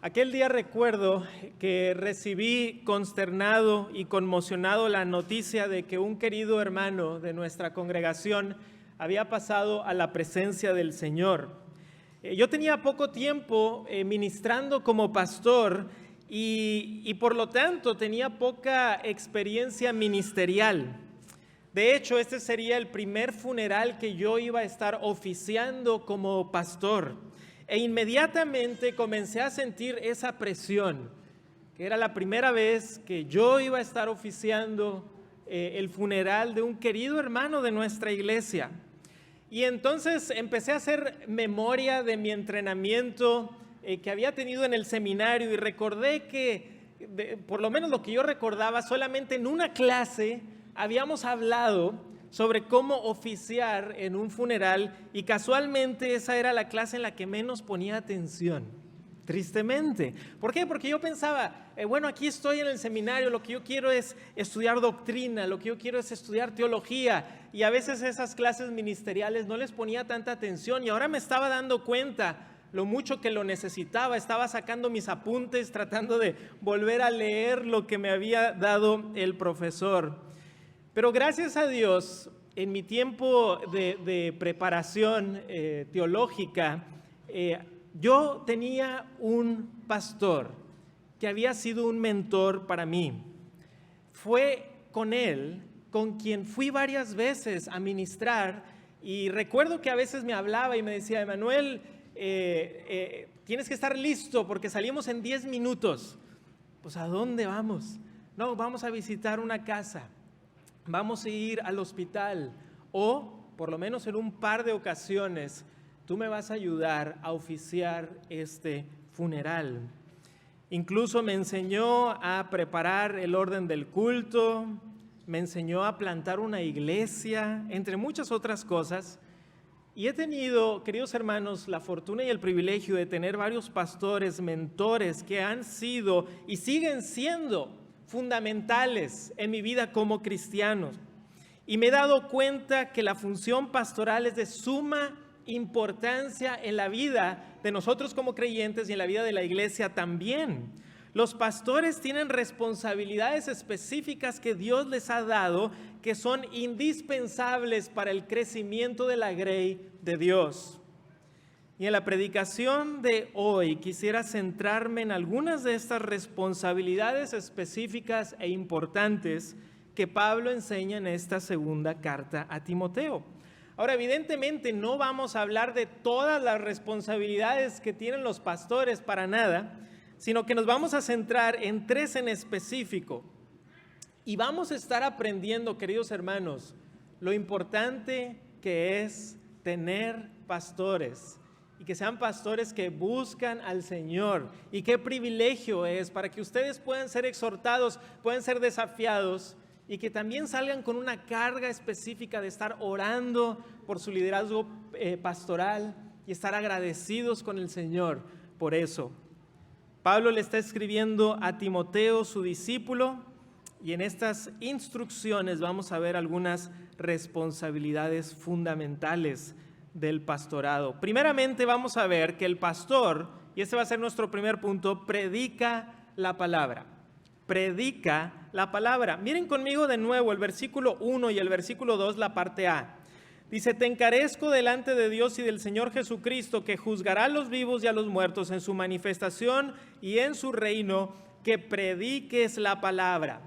Aquel día recuerdo que recibí consternado y conmocionado la noticia de que un querido hermano de nuestra congregación había pasado a la presencia del Señor. Yo tenía poco tiempo ministrando como pastor y por lo tanto tenía poca experiencia ministerial. De hecho, este sería el primer funeral que yo iba a estar oficiando como pastor. E inmediatamente comencé a sentir esa presión, que era la primera vez que yo iba a estar oficiando el funeral de un querido hermano de nuestra iglesia. Y entonces empecé a hacer memoria de mi entrenamiento que había tenido en el seminario y recordé que, por lo menos lo que yo recordaba, solamente en una clase habíamos hablado sobre cómo oficiar en un funeral y casualmente esa era la clase en la que menos ponía atención, tristemente. ¿Por qué? Porque yo pensaba, bueno, aquí estoy en el seminario, lo que yo quiero es estudiar doctrina, lo que yo quiero es estudiar teología y a veces esas clases ministeriales no les ponía tanta atención y ahora me estaba dando cuenta lo mucho que lo necesitaba, estaba sacando mis apuntes, tratando de volver a leer lo que me había dado el profesor. Pero gracias a Dios, en mi tiempo de preparación teológica, yo tenía un pastor que había sido un mentor para mí. Fue con él con quien fui varias veces a ministrar y recuerdo que a veces me hablaba y me decía, Emanuel, tienes que estar listo porque salimos en 10 minutos. Pues ¿a dónde vamos? No, vamos a visitar una casa. Vamos a ir al hospital o, por lo menos en un par de ocasiones, tú me vas a ayudar a oficiar este funeral. Incluso me enseñó a preparar el orden del culto, me enseñó a plantar una iglesia, entre muchas otras cosas. Y he tenido, queridos hermanos, la fortuna y el privilegio de tener varios pastores, mentores que han sido y siguen siendo fundamentales en mi vida como cristiano. Y me he dado cuenta que la función pastoral es de suma importancia en la vida de nosotros como creyentes y en la vida de la iglesia también. Los pastores tienen responsabilidades específicas que Dios les ha dado que son indispensables para el crecimiento de la grey de Dios. Y en la predicación de hoy quisiera centrarme en algunas de estas responsabilidades específicas e importantes que Pablo enseña en esta segunda carta a Timoteo. Ahora, evidentemente no vamos a hablar de todas las responsabilidades que tienen los pastores para nada, sino que nos vamos a centrar en 3 en específico. Y vamos a estar aprendiendo, queridos hermanos, lo importante que es tener pastores. Y que sean pastores que buscan al Señor. Y qué privilegio es para que ustedes puedan ser exhortados, puedan ser desafiados y que también salgan con una carga específica de estar orando por su liderazgo pastoral y estar agradecidos con el Señor por eso. Pablo le está escribiendo a Timoteo, su discípulo, y en estas instrucciones vamos a ver algunas responsabilidades fundamentales del pastorado. Primeramente vamos a ver que el pastor, y este va a ser nuestro primer punto, predica la palabra. Predica la palabra. Miren conmigo de nuevo el versículo 1 y el versículo 2, la parte A. Dice, te encarezco delante de Dios y del Señor Jesucristo, que juzgará a los vivos y a los muertos en su manifestación y en su reino, que prediques la palabra.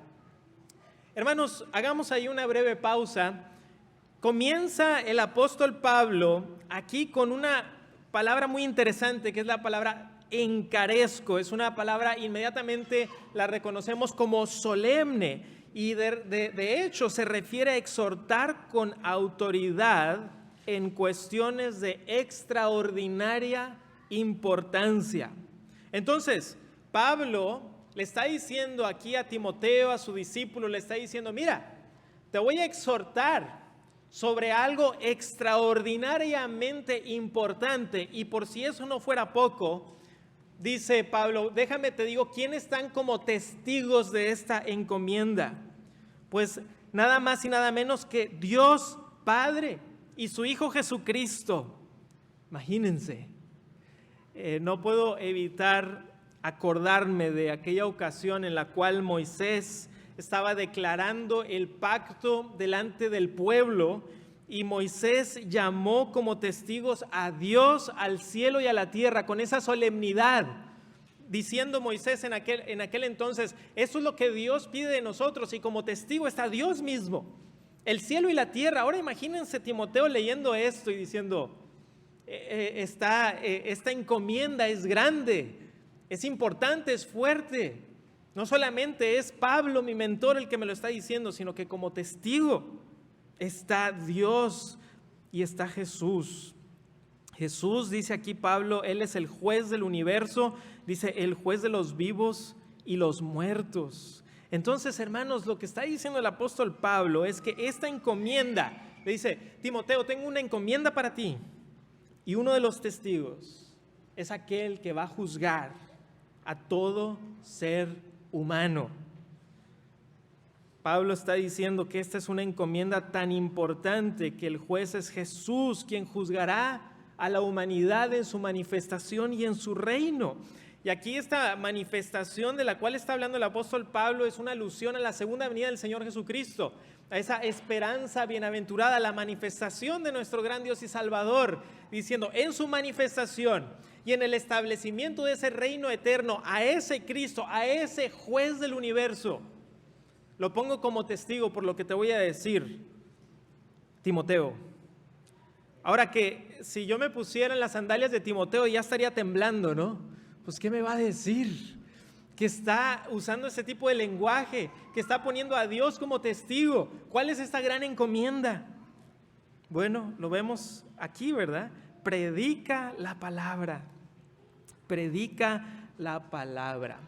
Hermanos, hagamos ahí una breve pausa. Comienza el apóstol Pablo aquí con una palabra muy interesante, que es la palabra encarezco. Es una palabra, inmediatamente la reconocemos como solemne y de hecho se refiere a exhortar con autoridad en cuestiones de extraordinaria importancia. Entonces, Pablo le está diciendo aquí a Timoteo, a su discípulo, le está diciendo, mira, te voy a exhortar sobre algo extraordinariamente importante, y por si eso no fuera poco, dice Pablo, déjame te digo, ¿quiénes están como testigos de esta encomienda? Pues nada más y nada menos que Dios Padre y su Hijo Jesucristo. Imagínense, no puedo evitar acordarme de aquella ocasión en la cual Moisés estaba declarando el pacto delante del pueblo, y Moisés llamó como testigos a Dios, al cielo y a la tierra con esa solemnidad, diciendo Moisés en aquel entonces: esto es lo que Dios pide de nosotros, y como testigo está Dios mismo, el cielo y la tierra. Ahora imagínense Timoteo leyendo esto y diciendo: esta encomienda es grande, es importante, es fuerte. No solamente es Pablo, mi mentor, el que me lo está diciendo, sino que como testigo está Dios y está Jesús. Jesús, dice aquí Pablo, Él es el juez del universo, dice el juez de los vivos y los muertos. Entonces, hermanos, lo que está diciendo el apóstol Pablo es que esta encomienda, le dice: Timoteo, tengo una encomienda para ti, y uno de los testigos es aquel que va a juzgar a todo ser humano. Pablo está diciendo que esta es una encomienda tan importante que el juez es Jesús, quien juzgará a la humanidad en su manifestación y en su reino. Y aquí esta manifestación de la cual está hablando el apóstol Pablo es una alusión a la segunda venida del Señor Jesucristo, a esa esperanza bienaventurada, la manifestación de nuestro gran Dios y Salvador, diciendo: en su manifestación y en el establecimiento de ese reino eterno, a ese Cristo, a ese juez del universo, lo pongo como testigo por lo que te voy a decir, Timoteo. Ahora, que si yo me pusiera en las sandalias de Timoteo ya estaría temblando, ¿no? Pues ¿qué me va a decir? Que está usando ese tipo de lenguaje, que está poniendo a Dios como testigo. ¿Cuál es esta gran encomienda? Bueno, lo vemos aquí, ¿verdad? Predica la palabra. Predica la palabra.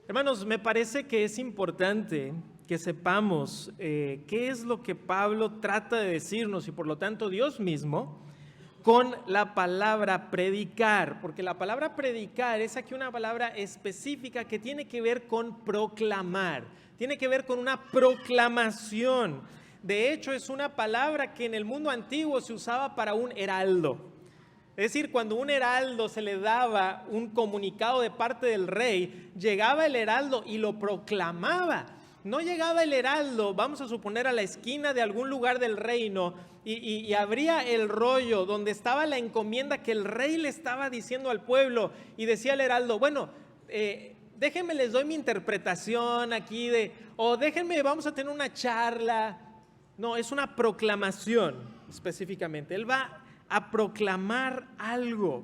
Hermanos, me parece que es importante que sepamos qué es lo que Pablo trata de decirnos, y por lo tanto Dios mismo, con la palabra predicar, porque la palabra predicar es aquí una palabra específica que tiene que ver con proclamar, tiene que ver con una proclamación. De hecho, es una palabra que en el mundo antiguo se usaba para un heraldo. Es decir, cuando un heraldo se le daba un comunicado de parte del rey, llegaba el heraldo y lo proclamaba. No llegaba el heraldo, vamos a suponer, a la esquina de algún lugar del reino y abría el rollo donde estaba la encomienda que el rey le estaba diciendo al pueblo, y decía el heraldo: bueno, déjenme, les doy mi interpretación aquí o déjenme, vamos a tener una charla. No, es una proclamación específicamente. Él va a proclamar algo.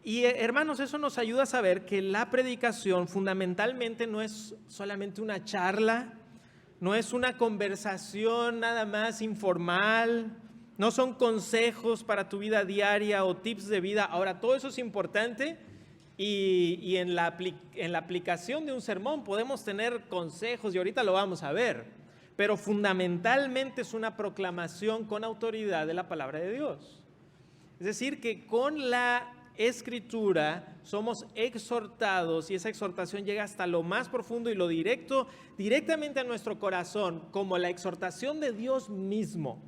Y hermanos, eso nos ayuda a saber que la predicación fundamentalmente no es solamente una charla, no es una conversación nada más informal, no son consejos para tu vida diaria o tips de vida. Ahora, todo eso es importante, y en la aplicación de un sermón podemos tener consejos, y ahorita lo vamos a ver, pero fundamentalmente es una proclamación con autoridad de la palabra de Dios. Es decir, que con la Escritura somos exhortados, y esa exhortación llega hasta lo más profundo y lo directamente a nuestro corazón, como la exhortación de Dios mismo.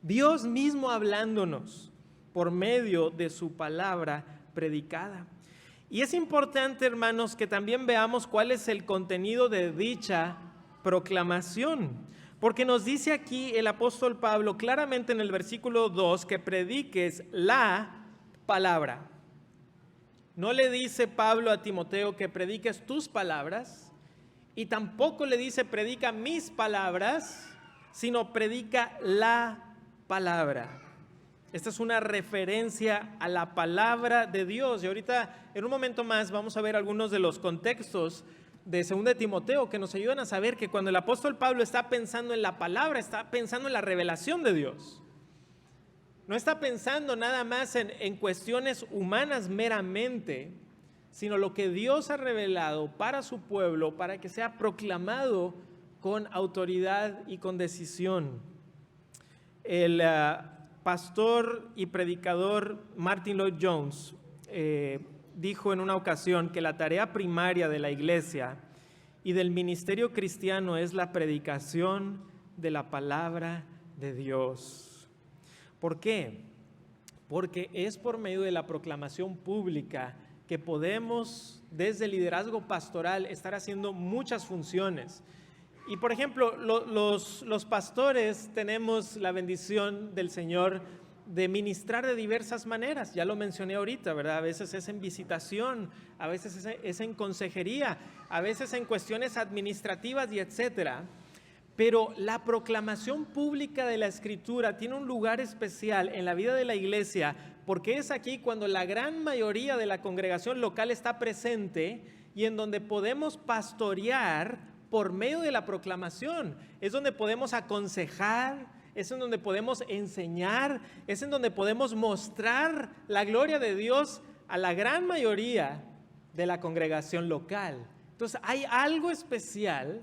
Dios mismo hablándonos por medio de su palabra predicada. Y es importante, hermanos, que también veamos cuál es el contenido de dicha proclamación. Porque nos dice aquí el apóstol Pablo claramente en el versículo 2 que prediques la palabra. No le dice Pablo a Timoteo que prediques tus palabras, y tampoco le dice predica mis palabras, sino predica la palabra. Esta es una referencia a la palabra de Dios, y ahorita en un momento más vamos a ver algunos de los contextos de 2 Timoteo que nos ayudan a saber que cuando el apóstol Pablo está pensando en la palabra, está pensando en la revelación de Dios. No está pensando nada más en cuestiones humanas meramente, sino lo que Dios ha revelado para su pueblo, para que sea proclamado con autoridad y con decisión. El pastor y predicador Martin Lloyd-Jones dijo en una ocasión que la tarea primaria de la iglesia y del ministerio cristiano es la predicación de la palabra de Dios. ¿Por qué? Porque es por medio de la proclamación pública que podemos desde el liderazgo pastoral estar haciendo muchas funciones. Y por ejemplo, los pastores tenemos la bendición del Señor de ministrar de diversas maneras. Ya lo mencioné ahorita, ¿verdad? A veces es en visitación, a veces es en consejería, a veces en cuestiones administrativas y etcétera. Pero la proclamación pública de la Escritura tiene un lugar especial en la vida de la iglesia, porque es aquí cuando la gran mayoría de la congregación local está presente y en donde podemos pastorear por medio de la proclamación. Es donde podemos aconsejar, es en donde podemos enseñar, es en donde podemos mostrar la gloria de Dios a la gran mayoría de la congregación local. Entonces hay algo especial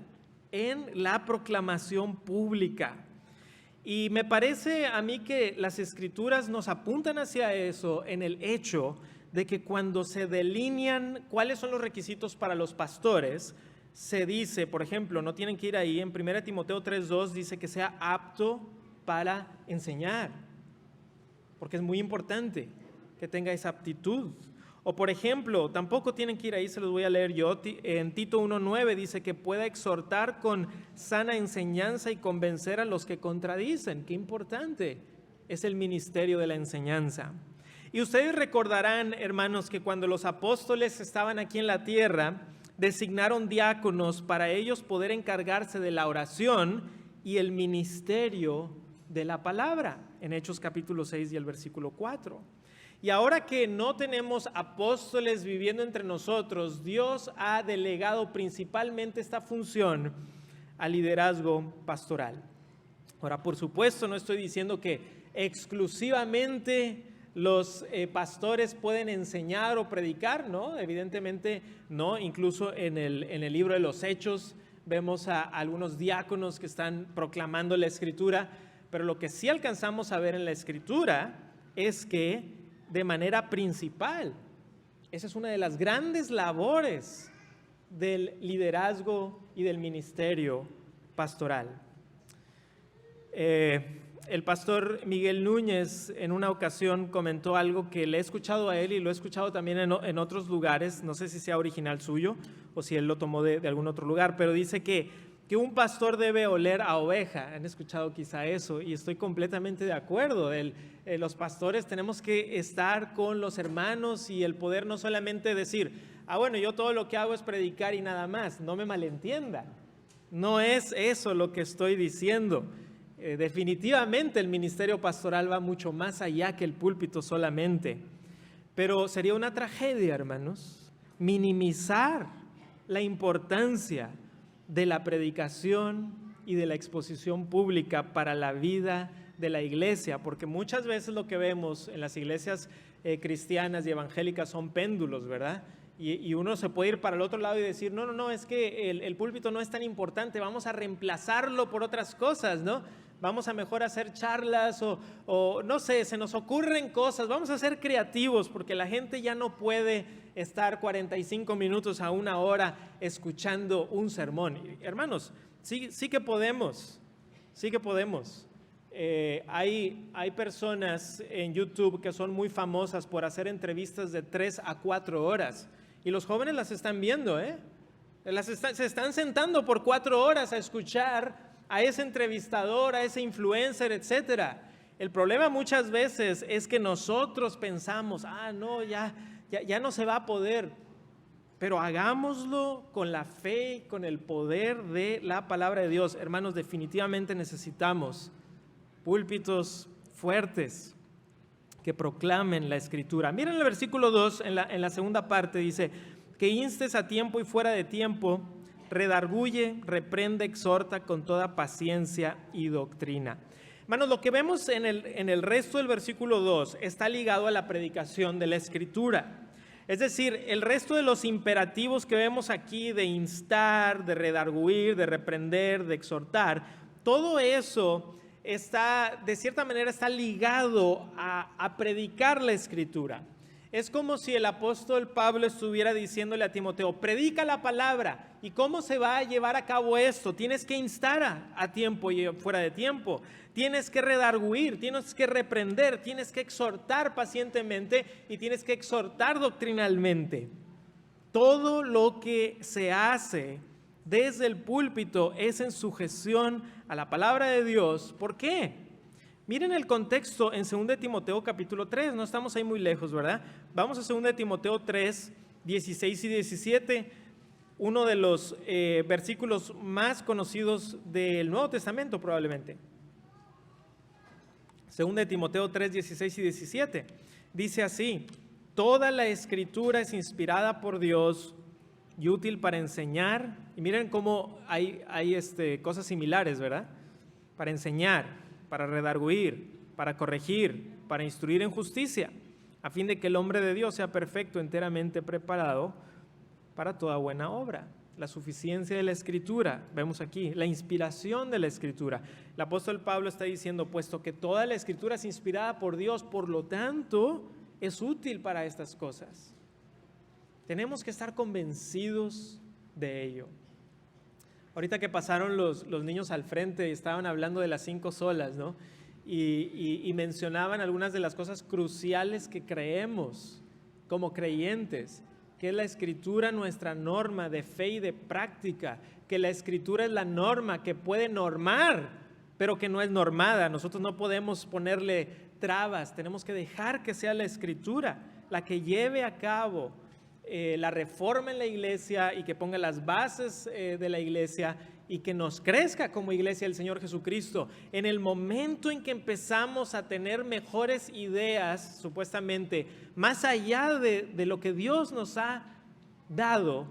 en la proclamación pública. Y me parece a mí que las Escrituras nos apuntan hacia eso en el hecho de que cuando se delinean cuáles son los requisitos para los pastores, se dice, por ejemplo, no tienen que ir ahí, en 1 Timoteo 3:2 dice que sea apto para enseñar, porque es muy importante que tenga esa aptitud. O por ejemplo, tampoco tienen que ir ahí, se los voy a leer yo, en Tito 1:9 dice que pueda exhortar con sana enseñanza y convencer a los que contradicen. Qué importante es el ministerio de la enseñanza. Y ustedes recordarán, hermanos, que cuando los apóstoles estaban aquí en la tierra, designaron diáconos para ellos poder encargarse de la oración y el ministerio de la palabra, en Hechos capítulo 6 y el versículo 4. Y ahora que no tenemos apóstoles viviendo entre nosotros, Dios ha delegado principalmente esta función al liderazgo pastoral. Ahora, por supuesto, no estoy diciendo que exclusivamente los pastores pueden enseñar o predicar, ¿no? Evidentemente no, incluso en el libro de los Hechos vemos a algunos diáconos que están proclamando la Escritura, pero lo que sí alcanzamos a ver en la Escritura es que de manera principal, esa es una de las grandes labores del liderazgo y del ministerio pastoral. El pastor Miguel Núñez en una ocasión comentó algo que le he escuchado a él y lo he escuchado también en otros lugares, no sé si sea original suyo o si él lo tomó de algún otro lugar, pero dice que un pastor debe oler a oveja. Han escuchado quizá eso y estoy completamente de acuerdo. Los pastores tenemos que estar con los hermanos y el poder no solamente decir, bueno, yo todo lo que hago es predicar y nada más. No me malentiendan, no es eso lo que estoy diciendo. Definitivamente el ministerio pastoral va mucho más allá que el púlpito solamente, pero sería una tragedia, hermanos, minimizar la importancia de la predicación y de la exposición pública para la vida de la iglesia, porque muchas veces lo que vemos en las iglesias cristianas y evangélicas son péndulos, ¿verdad? Y uno se puede ir para el otro lado y decir, no, es que el púlpito no es tan importante, vamos a reemplazarlo por otras cosas, ¿no? Vamos a mejor hacer charlas o no sé, se nos ocurren cosas, vamos a ser creativos porque la gente ya no puede estar 45 minutos a una hora escuchando un sermón. Hermanos, sí que podemos, sí que podemos. Hay personas en YouTube que son muy famosas por hacer entrevistas de 3 a 4 horas y los jóvenes las están viendo, se están sentando por 4 horas a escuchar a ese entrevistador, a ese influencer, etcétera. El problema muchas veces es que nosotros pensamos, no, ya no se va a poder, pero hagámoslo con la fe, con el poder de la palabra de Dios. Hermanos, definitivamente necesitamos púlpitos fuertes que proclamen la Escritura. Miren el versículo 2, en la segunda parte dice, que instes a tiempo y fuera de tiempo, redarguye, reprende, exhorta con toda paciencia y doctrina. Hermanos, lo que vemos en el resto del versículo 2 está ligado a la predicación de la Escritura. Es decir, el resto de los imperativos que vemos aquí de instar, de redarguir, de reprender, de exhortar, todo eso de cierta manera está ligado a predicar la Escritura. Es como si el apóstol Pablo estuviera diciéndole a Timoteo, predica la palabra. ¿Y cómo se va a llevar a cabo esto? Tienes que instar a tiempo y fuera de tiempo. Tienes que redarguir, tienes que reprender, tienes que exhortar pacientemente y tienes que exhortar doctrinalmente. Todo lo que se hace desde el púlpito es en sujeción a la palabra de Dios. ¿Por qué? Miren el contexto en 2 Timoteo capítulo 3, no estamos ahí muy lejos, ¿verdad? Vamos a 2 Timoteo 3, 16 y 17, uno de los versículos más conocidos del Nuevo Testamento probablemente. 2 Timoteo 3, 16 y 17, dice así: toda la escritura es inspirada por Dios y útil para enseñar, y miren cómo hay cosas similares, ¿verdad? Para enseñar, para redarguir, para corregir, para instruir en justicia, a fin de que el hombre de Dios sea perfecto, enteramente preparado para toda buena obra. La suficiencia de la Escritura, vemos aquí, la inspiración de la Escritura. El apóstol Pablo está diciendo, puesto que toda la Escritura es inspirada por Dios, por lo tanto, es útil para estas cosas. Tenemos que estar convencidos de ello. Ahorita que pasaron los niños al frente y estaban hablando de las 5 solas, ¿no? Y mencionaban algunas de las cosas cruciales que creemos como creyentes, que es la Escritura nuestra norma de fe y de práctica, que la Escritura es la norma que puede normar, pero que no es normada. Nosotros no podemos ponerle trabas, tenemos que dejar que sea la Escritura la que lleve a cabo la reforma en la iglesia y que ponga las bases de la iglesia y que nos crezca como iglesia del Señor Jesucristo. En el momento en que empezamos a tener mejores ideas, supuestamente, más allá de lo que Dios nos ha dado,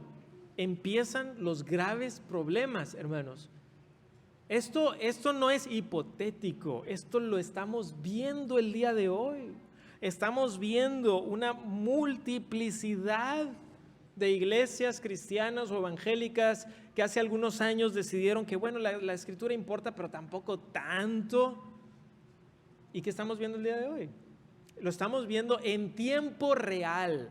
empiezan los graves problemas, hermanos. Esto no es hipotético, esto lo estamos viendo el día de hoy. Estamos viendo una multiplicidad de iglesias cristianas o evangélicas que hace algunos años decidieron que, bueno, la Escritura importa, pero tampoco tanto. ¿Y qué estamos viendo el día de hoy? Lo estamos viendo en tiempo real.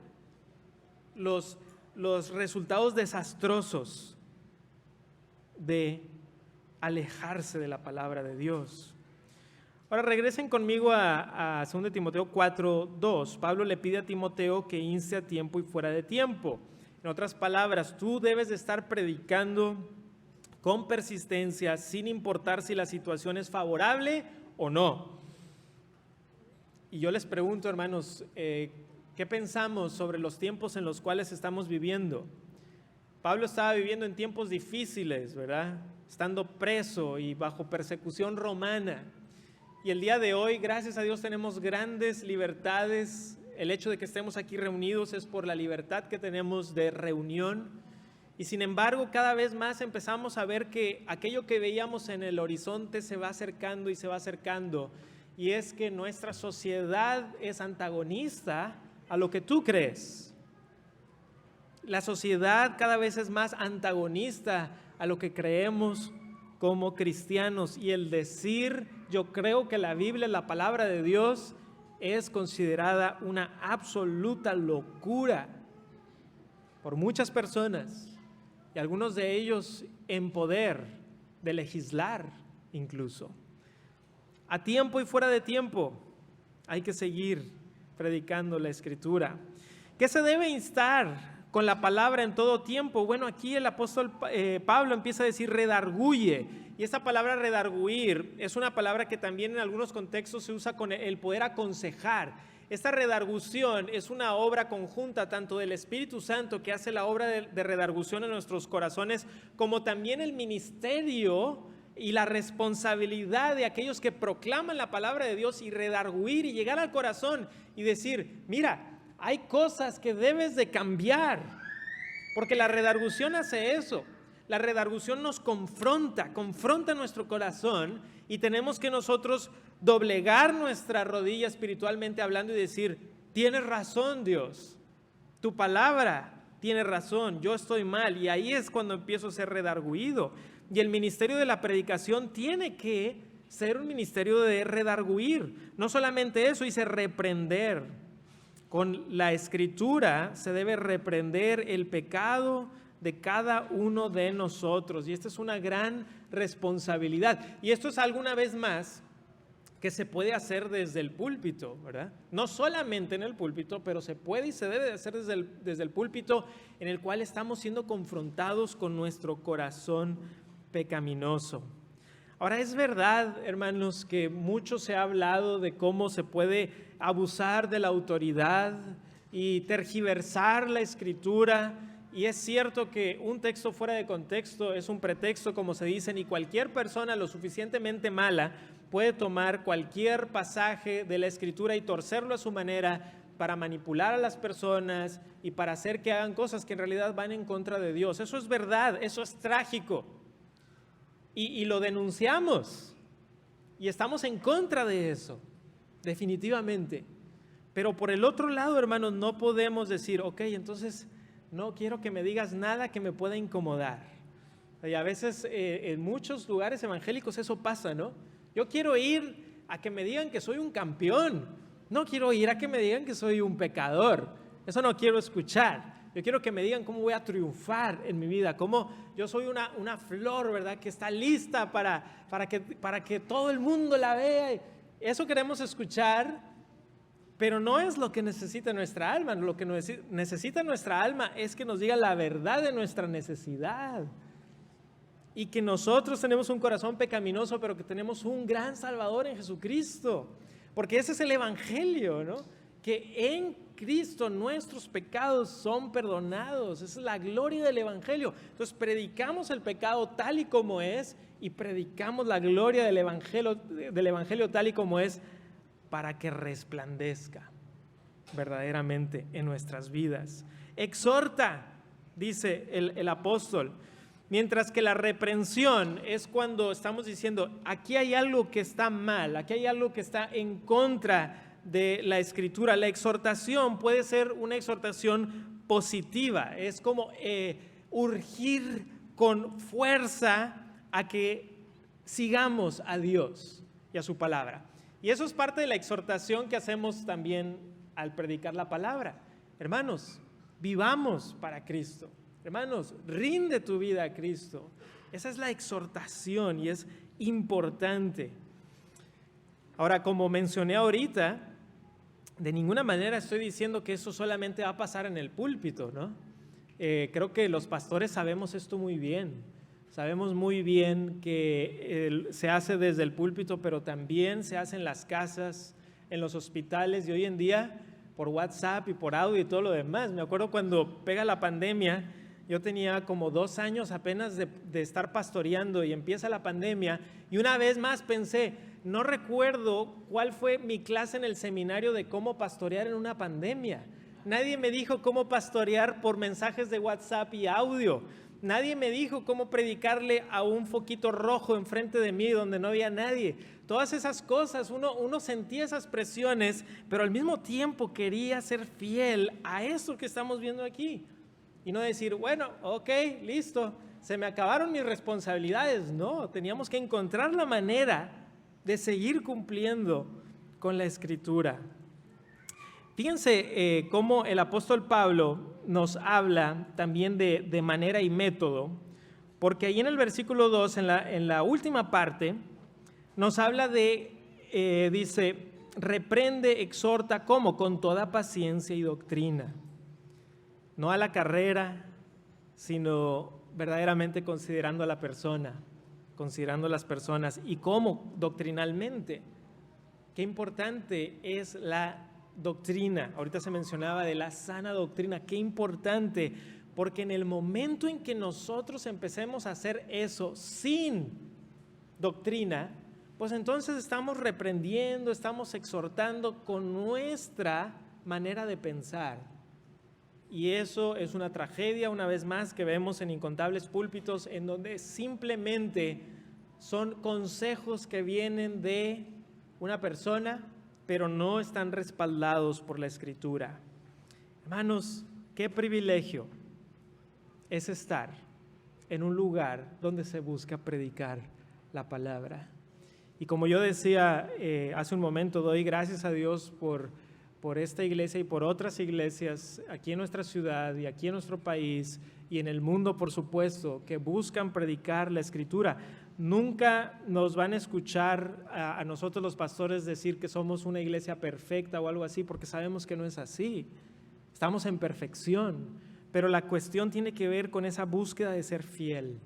Los resultados desastrosos de alejarse de la palabra de Dios. Ahora regresen conmigo a 2 Timoteo 4:2. Pablo le pide a Timoteo que inste a tiempo y fuera de tiempo. En otras palabras, tú debes de estar predicando con persistencia, sin importar si la situación es favorable o no. Y yo les pregunto, hermanos, ¿qué pensamos sobre los tiempos en los cuales estamos viviendo? Pablo estaba viviendo en tiempos difíciles, ¿verdad? Estando preso y bajo persecución romana. Y el día de hoy, gracias a Dios, tenemos grandes libertades. El hecho de que estemos aquí reunidos es por la libertad que tenemos de reunión. Y sin embargo, cada vez más empezamos a ver que aquello que veíamos en el horizonte se va acercando y se va acercando. Y es que nuestra sociedad es antagonista a lo que tú crees. La sociedad cada vez es más antagonista a lo que creemos como cristianos, y el decir yo creo que la Biblia, la palabra de Dios, es considerada una absoluta locura por muchas personas, y algunos de ellos en poder de legislar incluso. A tiempo y fuera de tiempo hay que seguir predicando la Escritura. ¿Qué se debe instar con la palabra en todo tiempo? Bueno, aquí el apóstol Pablo empieza a decir redarguye, y esta palabra redarguir es una palabra que también en algunos contextos se usa con el poder aconsejar. Esta redargución es una obra conjunta tanto del Espíritu Santo, que hace la obra de redargución en nuestros corazones, como también el ministerio y la responsabilidad de aquellos que proclaman la palabra de Dios, y redarguir y llegar al corazón y decir, mira, hay cosas que debes de cambiar, porque la redargución hace eso. La redargución nos confronta nuestro corazón, y tenemos que nosotros doblegar nuestra rodilla espiritualmente hablando y decir, tienes razón, Dios, tu palabra tiene razón, yo estoy mal. Y ahí es cuando empiezo a ser redarguido. Y el ministerio de la predicación tiene que ser un ministerio de redarguir. No solamente eso, dice reprender. Con la Escritura se debe reprender el pecado de cada uno de nosotros, y esta es una gran responsabilidad. Y esto es alguna vez más que se puede hacer desde el púlpito, ¿verdad? No solamente en el púlpito, pero se puede y se debe hacer desde el púlpito, en el cual estamos siendo confrontados con nuestro corazón pecaminoso. Ahora, es verdad, hermanos, que mucho se ha hablado de cómo se puede abusar de la autoridad y tergiversar la Escritura, y es cierto que un texto fuera de contexto es un pretexto, como se dice, y cualquier persona lo suficientemente mala puede tomar cualquier pasaje de la Escritura y torcerlo a su manera para manipular a las personas y para hacer que hagan cosas que en realidad van en contra de Dios. Eso es verdad, eso es trágico. Y lo denunciamos y estamos en contra de eso, definitivamente. Pero por el otro lado, hermanos, no podemos decir, ok, entonces no quiero que me digas nada que me pueda incomodar. Y a veces en muchos lugares evangélicos eso pasa, ¿no? Yo quiero ir a que me digan que soy un campeón, no quiero ir a que me digan que soy un pecador, eso no quiero escuchar. Yo quiero que me digan cómo voy a triunfar en mi vida, cómo yo soy una flor, ¿verdad?, que está lista para que todo el mundo la vea. Eso queremos escuchar, pero no es lo que necesita nuestra alma. Lo que necesita nuestra alma es que nos diga la verdad de nuestra necesidad. Y que nosotros tenemos un corazón pecaminoso, pero que tenemos un gran Salvador en Jesucristo. Porque ese es el Evangelio, ¿no? Que en Cristo nuestros pecados son perdonados. Esa es la gloria del Evangelio. Entonces predicamos el pecado tal y como es y predicamos la gloria del Evangelio tal y como es, para que resplandezca verdaderamente en nuestras vidas. Exhorta, dice el apóstol, mientras que la reprensión es cuando estamos diciendo, aquí hay algo que está mal, aquí hay algo que está en contra de la Escritura. La exhortación puede ser una exhortación positiva, es como urgir con fuerza a que sigamos a Dios y a su palabra. Y eso es parte de la exhortación que hacemos también al predicar la palabra. Hermanos, vivamos para Cristo. Hermanos, rinde tu vida a Cristo. Esa es la exhortación y es importante. Ahora, como mencioné ahorita, de ninguna manera estoy diciendo que eso solamente va a pasar en el púlpito, ¿no? Creo que los pastores sabemos esto muy bien. Sabemos muy bien que se hace desde el púlpito, pero también se hace en las casas, en los hospitales, y hoy en día por WhatsApp y por audio y todo lo demás. Me acuerdo cuando pega la pandemia, yo tenía como 2 años apenas de estar pastoreando y empieza la pandemia, y una vez más pensé, no recuerdo cuál fue mi clase en el seminario de cómo pastorear en una pandemia. Nadie me dijo cómo pastorear por mensajes de WhatsApp y audio. Nadie me dijo cómo predicarle a un foquito rojo enfrente de mí donde no había nadie. Todas esas cosas, uno sentía esas presiones, pero al mismo tiempo quería ser fiel a eso que estamos viendo aquí. Y no decir, bueno, ok, listo, se me acabaron mis responsabilidades. No, teníamos que encontrar la manera de seguir cumpliendo con la Escritura. Fíjense cómo el apóstol Pablo nos habla también de manera y método, porque ahí en el versículo 2, en la última parte, nos habla dice, reprende, exhorta, ¿cómo? Con toda paciencia y doctrina. No a la carrera, sino verdaderamente considerando a la persona, considerando a las personas. ¿Y cómo? Doctrinalmente. Qué importante es la doctrina. Ahorita se mencionaba de la sana doctrina. Qué importante, porque en el momento en que nosotros empecemos a hacer eso sin doctrina, pues entonces estamos reprendiendo, estamos exhortando con nuestra manera de pensar. Y eso es una tragedia, una vez más, que vemos en incontables púlpitos en donde simplemente son consejos que vienen de una persona, pero no están respaldados por la Escritura. Hermanos, qué privilegio es estar en un lugar donde se busca predicar la palabra. Y como yo decía hace un momento, doy gracias a Dios por por esta iglesia y por otras iglesias aquí en nuestra ciudad y aquí en nuestro país y en el mundo, por supuesto, que buscan predicar la Escritura. Nunca nos van a escuchar a nosotros los pastores decir que somos una iglesia perfecta o algo así, porque sabemos que no es así. Estamos en perfección, pero la cuestión tiene que ver con esa búsqueda de ser fiel.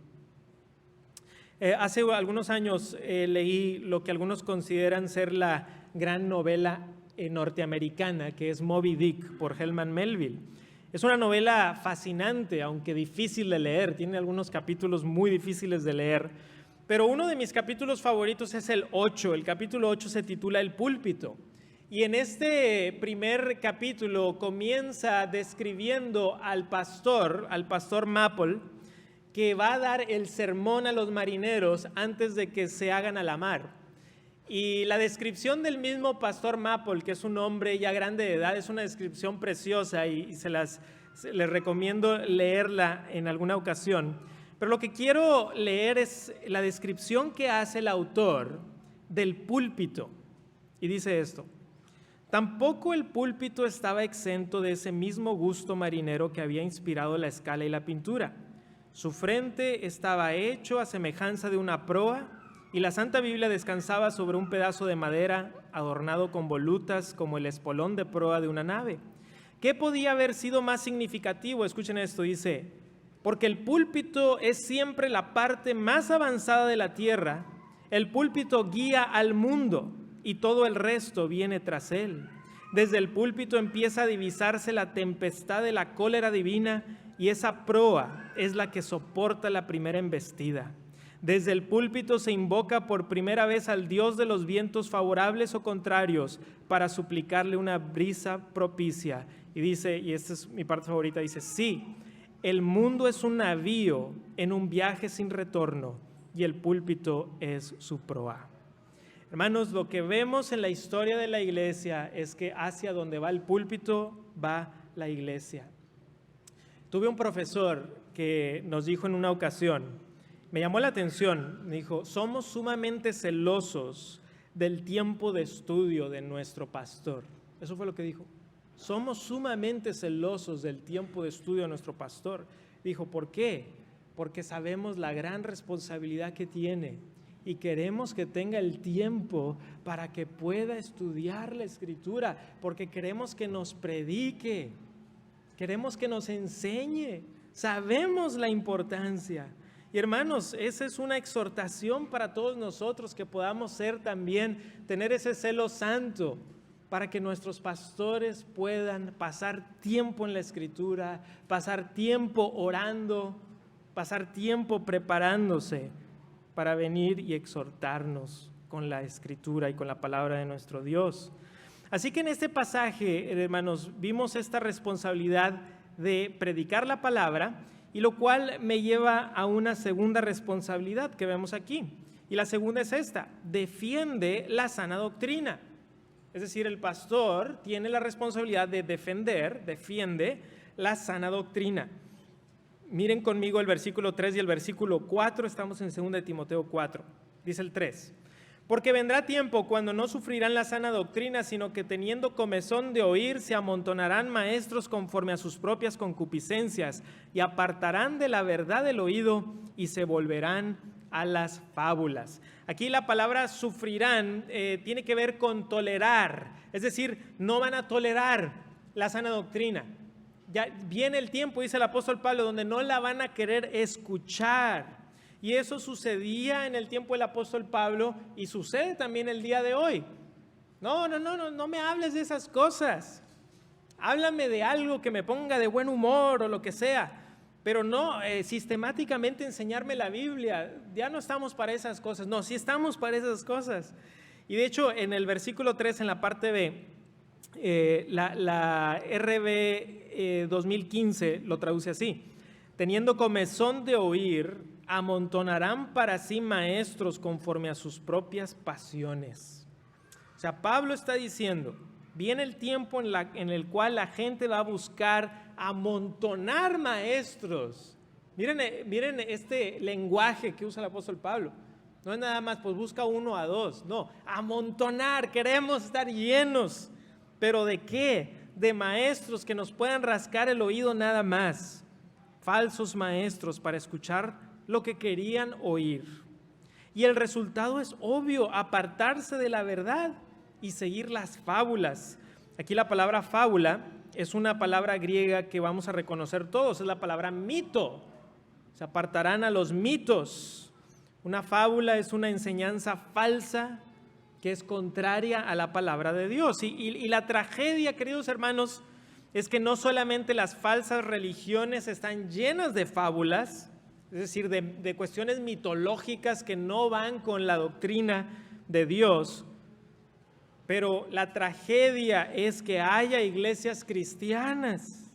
Hace algunos años leí lo que algunos consideran ser la gran novela norteamericana, que es Moby Dick, por Herman Melville. Es una novela fascinante, aunque difícil de leer, tiene algunos capítulos muy difíciles de leer, pero uno de mis capítulos favoritos es el 8, el capítulo 8 se titula El púlpito, y en este primer capítulo comienza describiendo al pastor Maple, que va a dar el sermón a los marineros antes de que se hagan a la mar. Y la descripción del mismo pastor Maple, que es un hombre ya grande de edad, es una descripción preciosa y les recomiendo leerla en alguna ocasión. Pero lo que quiero leer es la descripción que hace el autor del púlpito. Y dice esto: tampoco el púlpito estaba exento de ese mismo gusto marinero que había inspirado la escala y la pintura. Su frente estaba hecho a semejanza de una proa, y la Santa Biblia descansaba sobre un pedazo de madera adornado con volutas como el espolón de proa de una nave. ¿Qué podía haber sido más significativo? Escuchen esto, dice: porque el púlpito es siempre la parte más avanzada de la tierra, el púlpito guía al mundo y todo el resto viene tras él. Desde el púlpito empieza a divisarse la tempestad de la cólera divina, y esa proa es la que soporta la primera embestida. Desde el púlpito se invoca por primera vez al Dios de los vientos favorables o contrarios para suplicarle una brisa propicia. Y dice, y esta es mi parte favorita, dice: sí, el mundo es un navío en un viaje sin retorno y el púlpito es su proa. Hermanos, lo que vemos en la historia de la iglesia es que hacia donde va el púlpito va la iglesia. Tuve un profesor que nos dijo en una ocasión, me llamó la atención, me dijo: somos sumamente celosos del tiempo de estudio de nuestro pastor. Eso fue lo que dijo. Somos sumamente celosos del tiempo de estudio de nuestro pastor. Dijo: ¿por qué? Porque sabemos la gran responsabilidad que tiene y queremos que tenga el tiempo para que pueda estudiar la Escritura, porque queremos que nos predique, queremos que nos enseñe, sabemos la importancia. Y hermanos, esa es una exhortación para todos nosotros, que podamos ser también, tener ese celo santo para que nuestros pastores puedan pasar tiempo en la Escritura, pasar tiempo orando, pasar tiempo preparándose para venir y exhortarnos con la Escritura y con la palabra de nuestro Dios. Así que en este pasaje, hermanos, vimos esta responsabilidad de predicar la palabra, y lo cual me lleva a una segunda responsabilidad que vemos aquí. Y la segunda es esta: defiende la sana doctrina. Es decir, el pastor tiene la responsabilidad de defiende la sana doctrina. Miren conmigo el versículo 3 y el versículo 4, estamos en 2 de Timoteo 4. Dice el 3: porque vendrá tiempo cuando no sufrirán la sana doctrina, sino que teniendo comezón de oír, se amontonarán maestros conforme a sus propias concupiscencias, y apartarán de la verdad el oído y se volverán a las fábulas. Aquí la palabra sufrirán tiene que ver con tolerar, es decir, no van a tolerar la sana doctrina. Ya viene el tiempo, dice el apóstol Pablo, donde no la van a querer escuchar. Y eso sucedía en el tiempo del apóstol Pablo y sucede también el día de hoy. No me hables de esas cosas. Háblame de algo que me ponga de buen humor o lo que sea, pero no sistemáticamente enseñarme la Biblia. Ya no estamos para esas cosas. No, sí estamos para esas cosas. Y de hecho, en el versículo 3, en la parte B, la RV 2015 lo traduce así: teniendo comezón de oír, amontonarán para sí maestros conforme a sus propias pasiones. O sea, Pablo está diciendo, viene el tiempo en el cual la gente va a buscar amontonar maestros. Miren este lenguaje que usa el apóstol Pablo. No es nada más, pues busca 1 a 2. No, amontonar, queremos estar llenos. ¿Pero de qué? De maestros que nos puedan rascar el oído nada más. Falsos maestros para escuchar lo que querían oír. Y el resultado es obvio, apartarse de la verdad y seguir las fábulas. Aquí la palabra fábula es una palabra griega que vamos a reconocer todos, es la palabra mito. Se apartarán a los mitos. Una fábula es una enseñanza falsa que es contraria a la palabra de Dios. Y la tragedia, queridos hermanos, es que no solamente las falsas religiones están llenas de fábulas, es decir, de cuestiones mitológicas que no van con la doctrina de Dios, pero la tragedia es que haya iglesias cristianas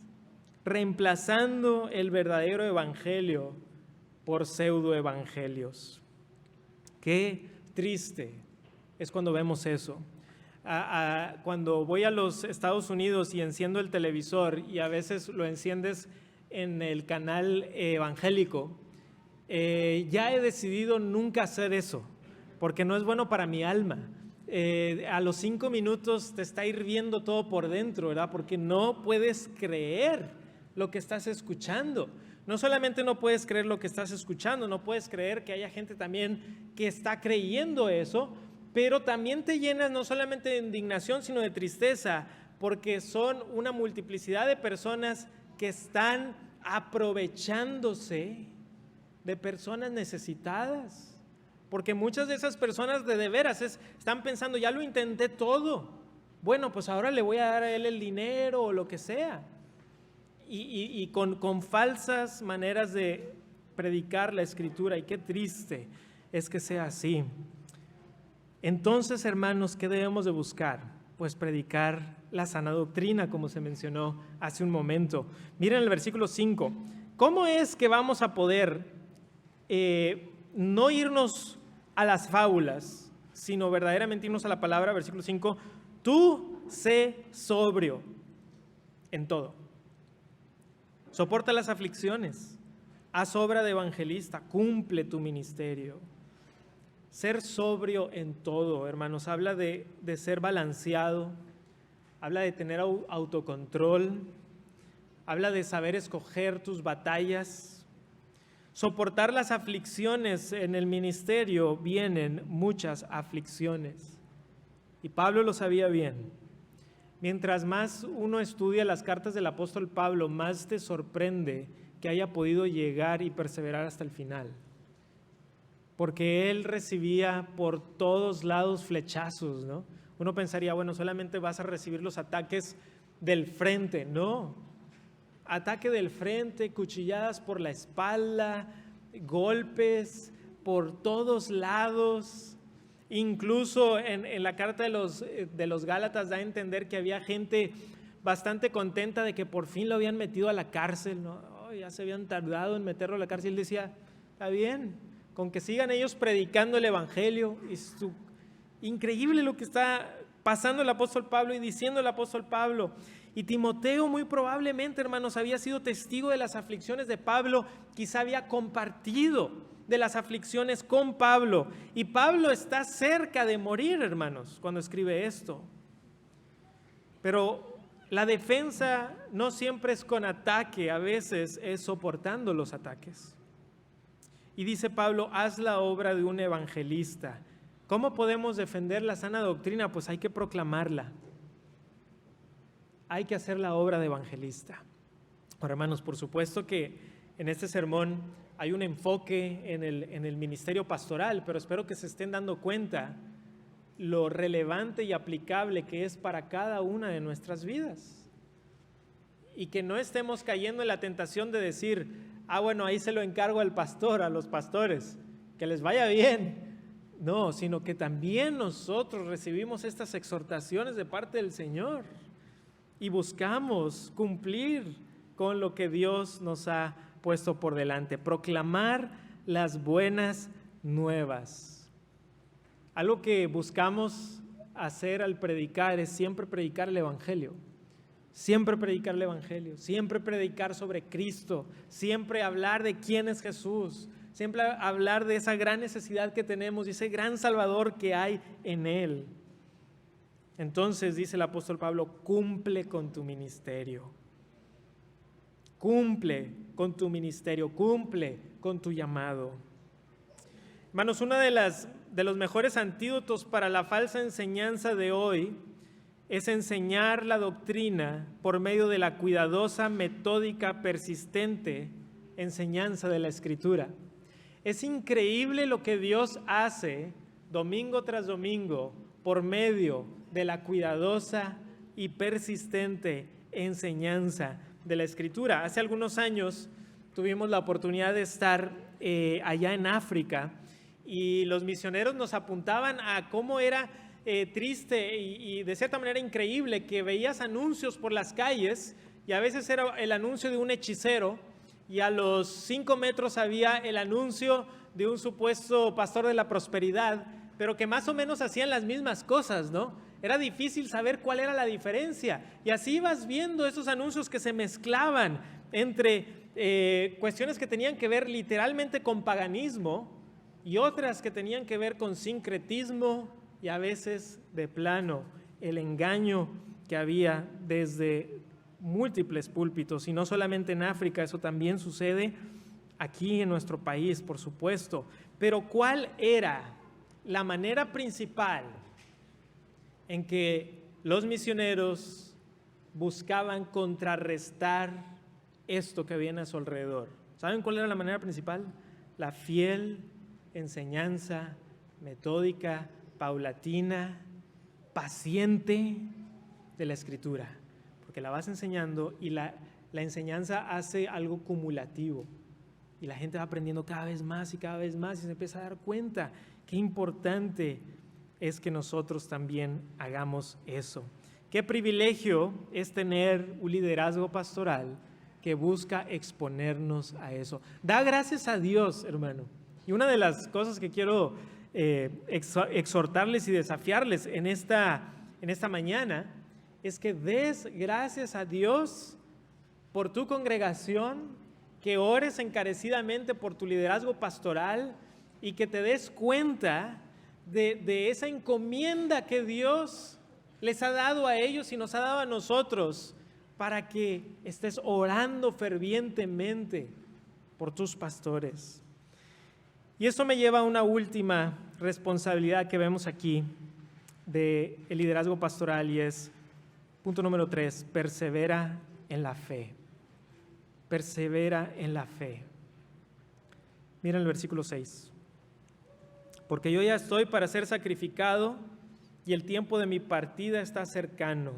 reemplazando el verdadero evangelio por pseudoevangelios. Qué triste es cuando vemos eso. Cuando voy a los Estados Unidos y enciendo el televisor y a veces lo enciendes en el canal evangélico, ya he decidido nunca hacer eso, porque no es bueno para mi alma. A los 5 minutos te está hirviendo todo por dentro, ¿verdad? Porque no puedes creer lo que estás escuchando. No solamente no puedes creer lo que estás escuchando, no puedes creer que haya gente también que está creyendo eso, pero también te llenas no solamente de indignación, sino de tristeza, porque son una multiplicidad de personas que están aprovechándose de personas necesitadas. Porque muchas de esas personas de veras están pensando, ya lo intenté todo, bueno, pues ahora le voy a dar a él el dinero o lo que sea. Y con falsas maneras de predicar la Escritura, y qué triste es que sea así. Entonces, hermanos, ¿qué debemos de buscar? Pues predicar la sana doctrina, como se mencionó hace un momento. Miren el versículo 5. ¿Cómo es que vamos a poder no irnos a las fábulas, sino verdaderamente irnos a la palabra? Versículo 5. Tú sé sobrio en todo. Soporta las aflicciones. Haz obra de evangelista. Cumple tu ministerio. Ser sobrio en todo, hermanos, habla de ser balanceado, habla de tener autocontrol, habla de saber escoger tus batallas. Soportar las aflicciones. En el ministerio vienen muchas aflicciones. Y Pablo lo sabía bien. Mientras más uno estudia las cartas del apóstol Pablo, más te sorprende que haya podido llegar y perseverar hasta el final. Porque él recibía por todos lados flechazos, ¿no? Uno pensaría, bueno, solamente vas a recibir los ataques del frente. No, ataque del frente, cuchilladas por la espalda, golpes por todos lados. Incluso en la carta de los Gálatas da a entender que había gente bastante contenta de que por fin lo habían metido a la cárcel, ¿no? Oh, ya se habían tardado en meterlo a la cárcel. Y él decía, está bien, con que sigan ellos predicando el evangelio. Es increíble lo que está pasando el apóstol Pablo y diciendo el apóstol Pablo. Y Timoteo muy probablemente, hermanos, había sido testigo de las aflicciones de Pablo, quizá había compartido de las aflicciones con Pablo. Y Pablo está cerca de morir, hermanos, cuando escribe esto. Pero la defensa no siempre es con ataque, a veces es soportando los ataques. Y dice Pablo, haz la obra de un evangelista. ¿Cómo podemos defender la sana doctrina? Pues hay que proclamarla. Hay que hacer la obra de evangelista. Ahora, hermanos, por supuesto que en este sermón hay un enfoque en el ministerio pastoral, pero espero que se estén dando cuenta lo relevante y aplicable que es para cada una de nuestras vidas. Y que no estemos cayendo en la tentación de decir, bueno, ahí se lo encargo al pastor, a los pastores, que les vaya bien. No, sino que también nosotros recibimos estas exhortaciones de parte del Señor y buscamos cumplir con lo que Dios nos ha puesto por delante, proclamar las buenas nuevas. Algo que buscamos hacer al predicar es siempre predicar el evangelio. Siempre predicar el evangelio, siempre predicar sobre Cristo, siempre hablar de quién es Jesús, siempre hablar de esa gran necesidad que tenemos y ese gran Salvador que hay en Él. Entonces, dice el apóstol Pablo, cumple con tu ministerio. Cumple con tu ministerio, cumple con tu llamado. Hermanos, uno de los mejores antídotos para la falsa enseñanza de hoy es enseñar la doctrina por medio de la cuidadosa, metódica, persistente enseñanza de la Escritura. Es increíble lo que Dios hace domingo tras domingo por medio de la cuidadosa y persistente enseñanza de la Escritura. Hace algunos años tuvimos la oportunidad de estar allá en África y los misioneros nos apuntaban a cómo era triste y de cierta manera increíble que veías anuncios por las calles y a veces era el anuncio de un hechicero y a los 5 metros había el anuncio de un supuesto pastor de la prosperidad, pero que más o menos hacían las mismas cosas, ¿no? Era difícil saber cuál era la diferencia y así ibas viendo esos anuncios que se mezclaban entre cuestiones que tenían que ver literalmente con paganismo y otras que tenían que ver con sincretismo y a veces de plano el engaño que había desde múltiples púlpitos, y no solamente en África, eso también sucede aquí en nuestro país, por supuesto. Pero ¿cuál era la manera principal en que los misioneros buscaban contrarrestar esto que había a su alrededor? ¿Saben cuál era la manera principal? La fiel enseñanza metódica, paulatina, paciente de la Escritura, porque la vas enseñando y la enseñanza hace algo cumulativo y la gente va aprendiendo cada vez más y cada vez más y se empieza a dar cuenta qué importante es que nosotros también hagamos eso. Qué privilegio es tener un liderazgo pastoral que busca exponernos a eso. Da gracias a Dios, hermano. Y una de las cosas que quiero exhortarles y desafiarles en esta mañana es que des gracias a Dios por tu congregación, que ores encarecidamente por tu liderazgo pastoral y que te des cuenta de esa encomienda que Dios les ha dado a ellos y nos ha dado a nosotros para que estés orando fervientemente por tus pastores. Y esto me lleva a una última responsabilidad que vemos aquí del liderazgo pastoral y es, punto número 3, persevera en la fe. Persevera en la fe. Miren el versículo 6. Porque yo ya estoy para ser sacrificado y el tiempo de mi partida está cercano.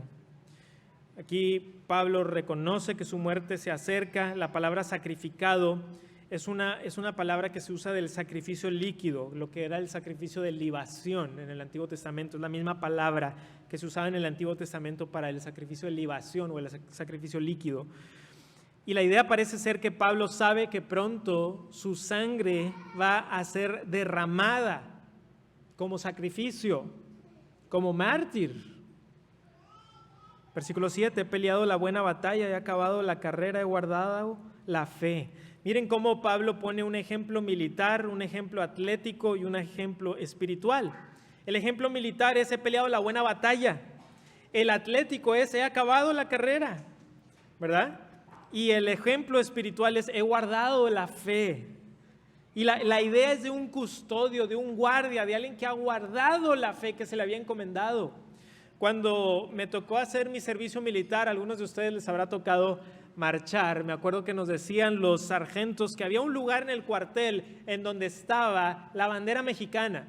Aquí Pablo reconoce que su muerte se acerca. La palabra sacrificado es una palabra que se usa del sacrificio líquido, lo que era el sacrificio de libación en el Antiguo Testamento. Es la misma palabra que se usaba en el Antiguo Testamento para el sacrificio de libación o el sacrificio líquido. Y la idea parece ser que Pablo sabe que pronto su sangre va a ser derramada como sacrificio, como mártir. Versículo 7, he peleado la buena batalla, he acabado la carrera, he guardado la fe. Miren cómo Pablo pone un ejemplo militar, un ejemplo atlético y un ejemplo espiritual. El ejemplo militar es he peleado la buena batalla. El atlético es he acabado la carrera, ¿verdad? Y el ejemplo espiritual es he guardado la fe. Y la idea es de un custodio, de un guardia, de alguien que ha guardado la fe que se le había encomendado. Cuando me tocó hacer mi servicio militar, a algunos de ustedes les habrá tocado marchar. Me acuerdo que nos decían los sargentos que había un lugar en el cuartel en donde estaba la bandera mexicana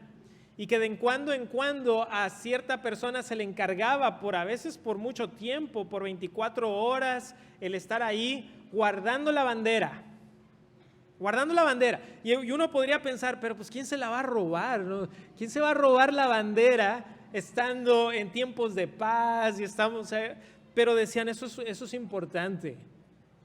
y que de en cuando a cierta persona se le encargaba a veces por mucho tiempo, por 24 horas, el estar ahí guardando la bandera. Guardando la bandera. Y uno podría pensar, pero pues ¿quién se la va a robar, no? ¿Quién se va a robar la bandera estando en tiempos de paz? Pero decían, eso es importante.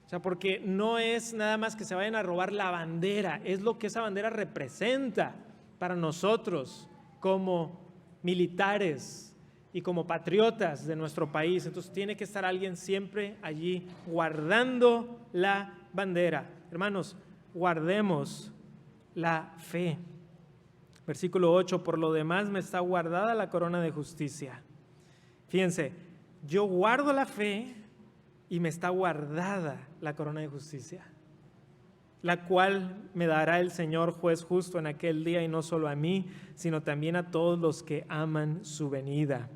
O sea, porque no es nada más que se vayan a robar la bandera, es lo que esa bandera representa para nosotros como militares y como patriotas de nuestro país. Entonces tiene que estar alguien siempre allí guardando la bandera. Hermanos, guardemos la fe. Versículo 8, por lo demás me está guardada la corona de justicia, Fíjense, yo guardo la fe y me está guardada la corona de justicia, la cual me dará el Señor juez justo en aquel día, y no solo a mí, sino también a todos los que aman su venida.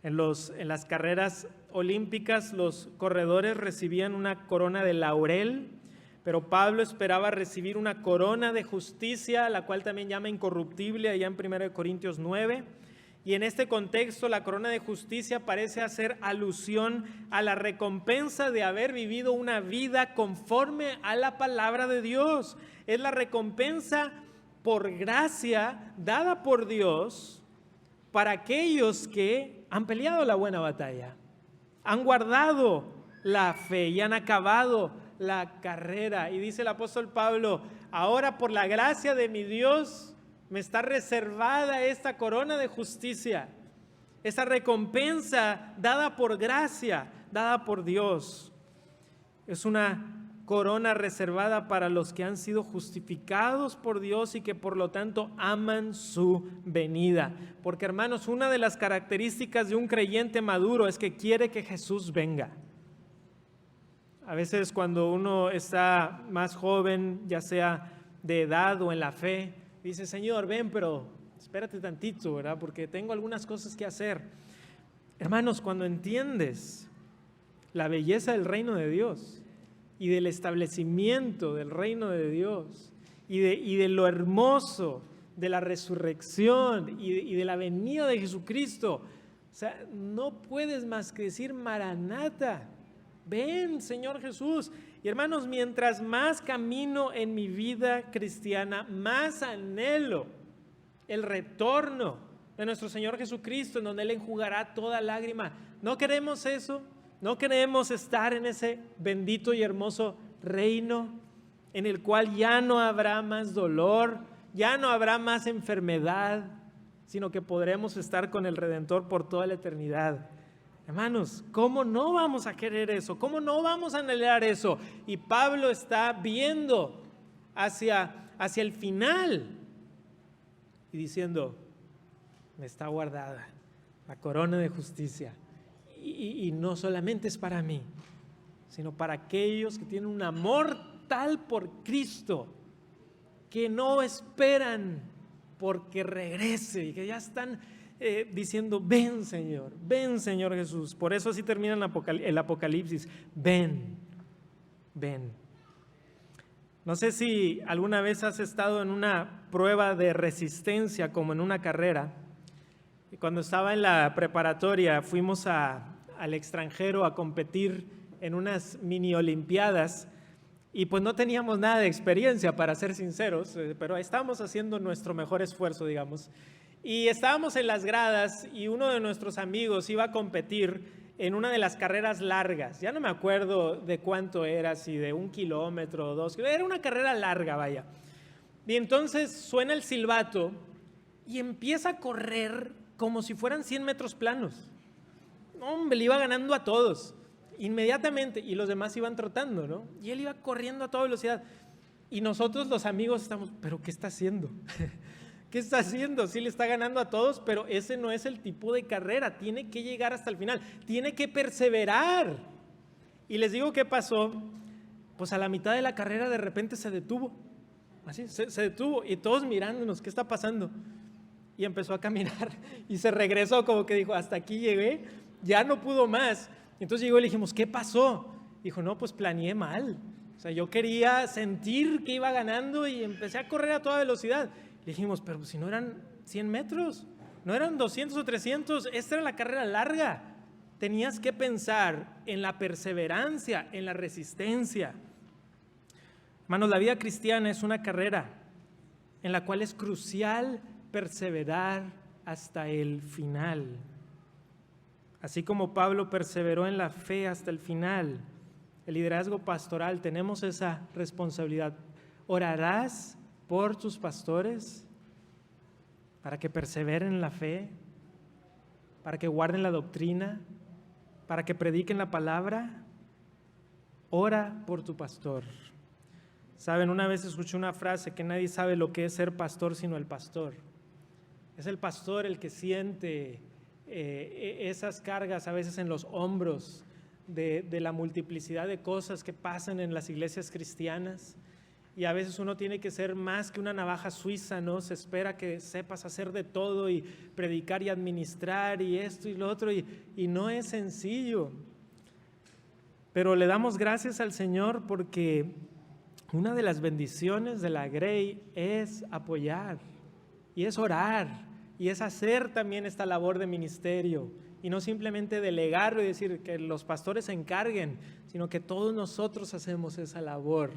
En las carreras olímpicas, los corredores recibían una corona de laurel, pero Pablo esperaba recibir una corona de justicia, la cual también llama incorruptible, allá en 1 Corintios 9. Y en este contexto, la corona de justicia parece hacer alusión a la recompensa de haber vivido una vida conforme a la palabra de Dios. Es la recompensa por gracia dada por Dios para aquellos que han peleado la buena batalla, han guardado la fe y han acabado la carrera. Y dice el apóstol Pablo: ahora por la gracia de mi Dios me está reservada esta corona de justicia, esta recompensa dada por gracia, dada por Dios. Es una corona reservada para los que han sido justificados por Dios y que por lo tanto aman su venida. Porque, hermanos, una de las características de un creyente maduro es que quiere que Jesús venga. A veces cuando uno está más joven, ya sea de edad o en la fe, dice: Señor, ven, pero espérate tantito, ¿verdad? Porque tengo algunas cosas que hacer. Hermanos, cuando entiendes la belleza del reino de Dios y del establecimiento del reino de Dios y de lo hermoso de la resurrección y de la venida de Jesucristo, o sea, no puedes más que decir: Maranata, ven, Señor Jesús. Y hermanos, mientras más camino en mi vida cristiana, más anhelo el retorno de nuestro Señor Jesucristo, en donde Él enjugará toda lágrima. ¿No queremos eso? ¿No queremos estar en ese bendito y hermoso reino en el cual ya no habrá más dolor, ya no habrá más enfermedad, sino que podremos estar con el Redentor por toda la eternidad? Hermanos, ¿cómo no vamos a querer eso? ¿Cómo no vamos a anhelar eso? Y Pablo está viendo hacia el final y diciendo: me está guardada la corona de justicia. Y no solamente es para mí, sino para aquellos que tienen un amor tal por Cristo, que no esperan porque regrese y que ya están diciendo: ven Señor Jesús. Por eso así termina el Apocalipsis: ven, ven. No sé si alguna vez has estado en una prueba de resistencia como en una carrera. Y cuando estaba en la preparatoria fuimos al extranjero a competir en unas mini olimpiadas y pues no teníamos nada de experiencia, para ser sinceros, pero estábamos haciendo nuestro mejor esfuerzo, digamos. Y estábamos en las gradas y uno de nuestros amigos iba a competir en una de las carreras largas. Ya no me acuerdo de cuánto era, si de 1 kilómetro o 2, era una carrera larga, vaya. Y entonces suena el silbato y empieza a correr como si fueran 100 metros planos. Hombre, le iba ganando a todos inmediatamente, y los demás iban trotando, ¿no? Y él iba corriendo a toda velocidad. Y nosotros, los amigos, estamos: ¿pero qué está haciendo? ¿Qué está haciendo? Sí le está ganando a todos, pero ese no es el tipo de carrera. Tiene que llegar hasta el final, tiene que perseverar. Y les digo qué pasó. Pues a la mitad de la carrera de repente se detuvo. Así, se detuvo, y todos mirándonos: ¿qué está pasando? Y empezó a caminar y se regresó, como que dijo: hasta aquí llegué, ya no pudo más. Entonces llegó y le dijimos: ¿qué pasó? Dijo: no, pues planeé mal. O sea, yo quería sentir que iba ganando y empecé a correr a toda velocidad. Le dijimos: pero si no eran 100 metros, no eran 200 o 300, esta era la carrera larga. Tenías que pensar en la perseverancia, en la resistencia. Hermanos, la vida cristiana es una carrera en la cual es crucial perseverar hasta el final. Así como Pablo perseveró en la fe hasta el final, el liderazgo pastoral tenemos esa responsabilidad. ¿Orarás por tus pastores para que perseveren en la fe, para que guarden la doctrina, para que prediquen la palabra? Ora por tu pastor. Saben, una vez escuché una frase: que nadie sabe lo que es ser pastor sino el pastor. Es el pastor el que siente esas cargas a veces en los hombros de la multiplicidad de cosas que pasan en las iglesias cristianas. Y a veces uno tiene que ser más que una navaja suiza, ¿no? Se espera que sepas hacer de todo y predicar y administrar y esto y lo otro, y no es sencillo. Pero le damos gracias al Señor porque una de las bendiciones de la Grey es apoyar, y es orar, y es hacer también esta labor de ministerio, y no simplemente delegarlo y decir que los pastores se encarguen, sino que todos nosotros hacemos esa labor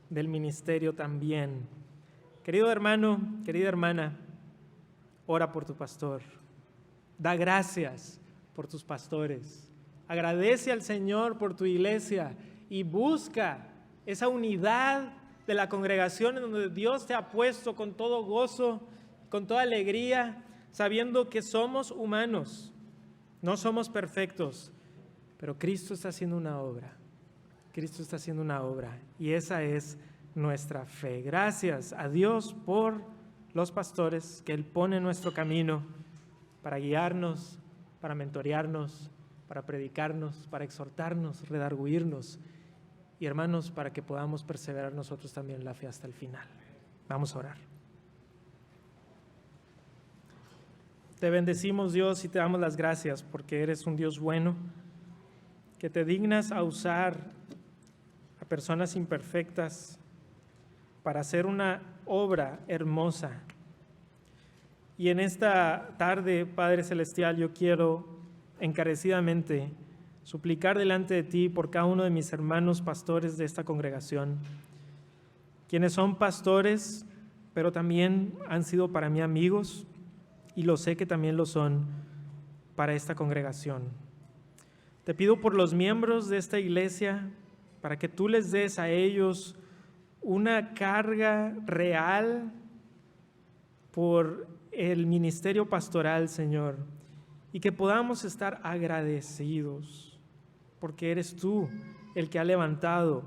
del ministerio también. Querido hermano, querida hermana, ora por tu pastor. Da gracias por tus pastores. Agradece al Señor por tu iglesia y busca esa unidad de la congregación en donde Dios te ha puesto con todo gozo, con toda alegría, sabiendo que somos humanos, no somos perfectos, pero Cristo está haciendo una obra. Cristo está haciendo una obra y esa es nuestra fe. Gracias a Dios por los pastores que Él pone en nuestro camino para guiarnos, para mentorearnos, para predicarnos, para exhortarnos, redarguirnos y, hermanos, para que podamos perseverar nosotros también en la fe hasta el final. Vamos a orar. Te bendecimos, Dios, y te damos las gracias porque eres un Dios bueno, que te dignas a usar a personas imperfectas para hacer una obra hermosa. Y en esta tarde, Padre Celestial, yo quiero encarecidamente suplicar delante de ti por cada uno de mis hermanos pastores de esta congregación, quienes son pastores, pero también han sido para mí amigos, y lo sé que también lo son para esta congregación. Te pido por los miembros de esta iglesia, para que tú les des a ellos una carga real por el ministerio pastoral, Señor, y que podamos estar agradecidos, porque eres tú el que ha levantado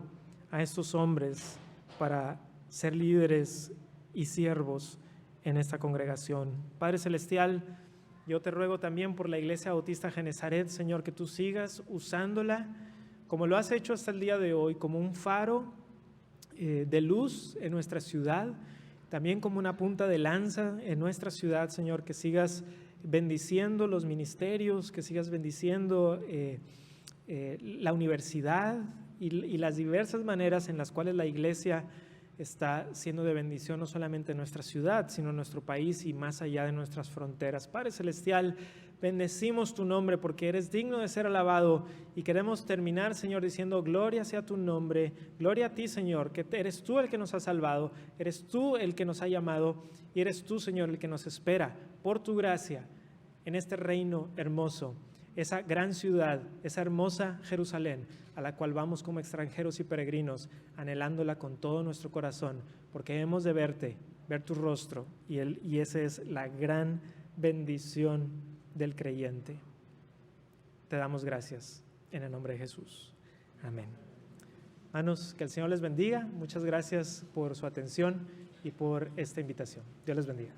a estos hombres para ser líderes y siervos en esta congregación. Padre Celestial, yo te ruego también por la Iglesia Bautista Genezaret, Señor, que tú sigas usándola como lo has hecho hasta el día de hoy, como un faro de luz en nuestra ciudad, también como una punta de lanza en nuestra ciudad, Señor, que sigas bendiciendo los ministerios, que sigas bendiciendo la universidad y las diversas maneras en las cuales la iglesia está siendo de bendición no solamente en nuestra ciudad, sino en nuestro país y más allá de nuestras fronteras. Padre Celestial, bendecimos tu nombre porque eres digno de ser alabado y queremos terminar, Señor, diciendo gloria sea tu nombre, gloria a ti, Señor, que eres tú el que nos ha salvado, eres tú el que nos ha llamado y eres tú, Señor, el que nos espera por tu gracia en este reino hermoso, esa gran ciudad, esa hermosa Jerusalén, a la cual vamos como extranjeros y peregrinos, anhelándola con todo nuestro corazón, porque hemos de verte, ver tu rostro, y esa es la gran bendición del creyente. Te damos gracias en el nombre de Jesús. Amén. Hermanos, que el Señor les bendiga. Muchas gracias por su atención y por esta invitación. Dios les bendiga.